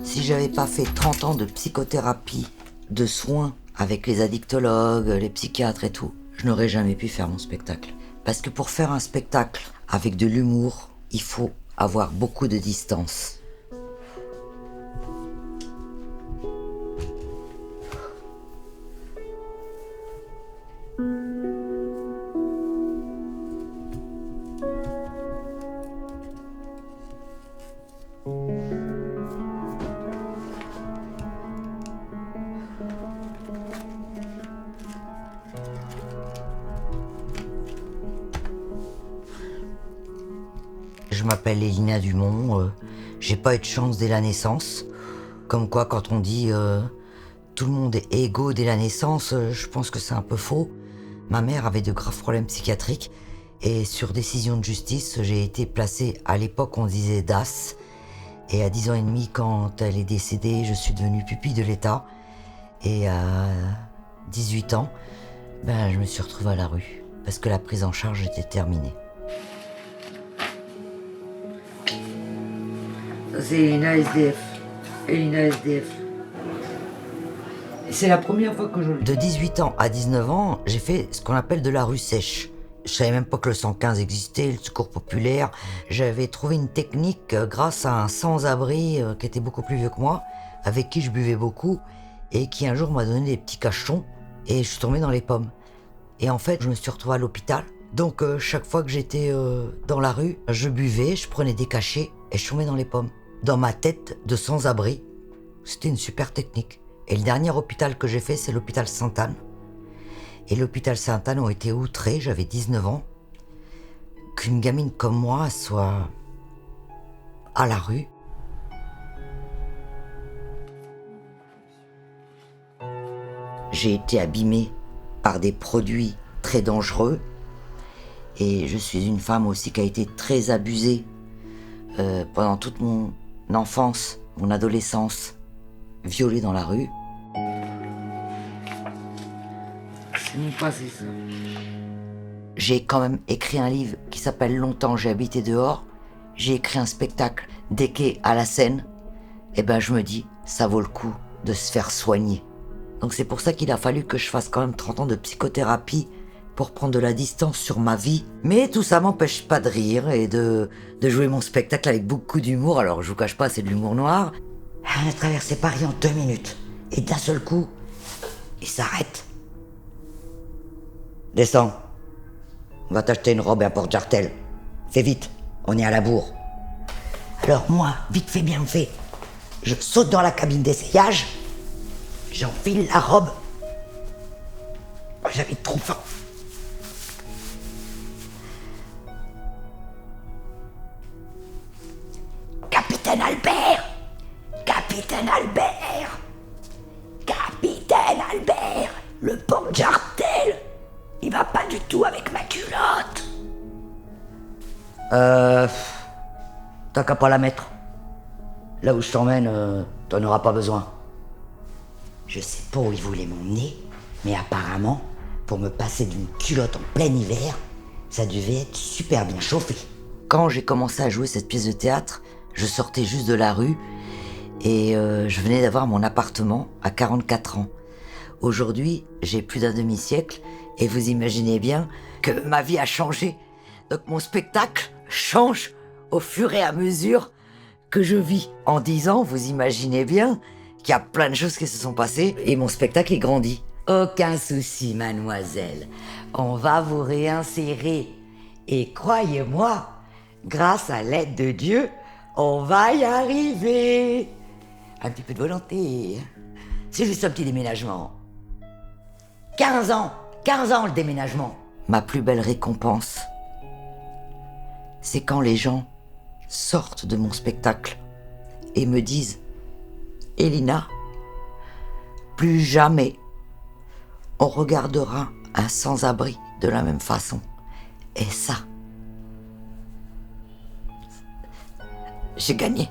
Si j'avais pas fait 30 ans de psychothérapie, de soins avec les addictologues, les psychiatres et tout, je n'aurais jamais pu faire mon spectacle. Parce que pour faire un spectacle avec de l'humour, il faut avoir beaucoup de distance. Je m'appelle Elina Dumont, j'ai pas eu de chance dès la naissance. Comme quoi, quand on dit tout le monde est égaux dès la naissance, je pense que c'est un peu faux. Ma mère avait de graves problèmes psychiatriques et sur décision de justice, j'ai été placée, à l'époque on disait DAS. Et à 10 ans et demi, quand elle est décédée, je suis devenue pupille de l'État. Et à 18 ans, je me suis retrouvée à la rue parce que la prise en charge était terminée. C'est Elina SDF. Elina SDF. C'est la première fois que je... De 18 ans à 19 ans, j'ai fait ce qu'on appelle de la rue sèche. Je savais même pas que le 115 existait, le secours populaire. J'avais trouvé une technique grâce à un sans-abri qui était beaucoup plus vieux que moi, avec qui je buvais beaucoup, et qui un jour m'a donné des petits cachetons, et je suis tombé dans les pommes. Et en fait, je me suis retrouvé à l'hôpital. Donc chaque fois que j'étais dans la rue, je buvais, je prenais des cachets, et je tombais dans les pommes. Dans ma tête de sans-abri, c'était une super technique. Et le dernier hôpital que j'ai fait, c'est l'hôpital Sainte-Anne. Et l'hôpital Sainte-Anne ont été outrés, j'avais 19 ans, qu'une gamine comme moi soit à la rue. J'ai été abîmée par des produits très dangereux. Et je suis une femme aussi qui a été très abusée pendant toute mon enfance, mon adolescence, violée dans la rue. C'est mon passé, ça. J'ai quand même écrit un livre qui s'appelle « Longtemps j'ai habité dehors ». J'ai écrit un spectacle des quais à la Seine. Et je me dis, ça vaut le coup de se faire soigner. Donc c'est pour ça qu'il a fallu que je fasse quand même 30 ans de psychothérapie pour prendre de la distance sur ma vie. Mais tout ça m'empêche pas de rire et de jouer mon spectacle avec beaucoup d'humour. Alors je vous cache pas, c'est de l'humour noir. On a traversé Paris en 2 minutes. Et d'un seul coup, il s'arrête. Descends. On va t'acheter une robe et un porte-jartel. Fais vite, on est à la bourre. Alors moi, vite fait, bien fait, je saute dans la cabine d'essayage, j'enfile la robe. J'avais trop faim. Capitaine Albert! Capitaine Albert! Capitaine Albert! Le porte-jartel! Il va pas du tout avec ma culotte! T'as qu'à pas la mettre. Là où je t'emmène, t'en auras pas besoin. Je sais pas où il voulait m'emmener, mais apparemment, pour me passer d'une culotte en plein hiver, ça devait être super bien chauffé. Quand j'ai commencé à jouer cette pièce de théâtre, je sortais juste de la rue et je venais d'avoir mon appartement à 44 ans. Aujourd'hui, j'ai plus d'un demi-siècle et vous imaginez bien que ma vie a changé. Donc mon spectacle change au fur et à mesure que je vis. En 10 ans, vous imaginez bien qu'il y a plein de choses qui se sont passées et mon spectacle est grandi. Aucun souci, mademoiselle. On va vous réinsérer. Et croyez-moi, grâce à l'aide de Dieu, on va y arriver. Un petit peu de volonté. C'est juste un petit déménagement. 15 ans le déménagement. Ma plus belle récompense, c'est quand les gens sortent de mon spectacle et me disent « Elina, plus jamais on regardera un sans-abri de la même façon. » Et ça, j'ai gagné.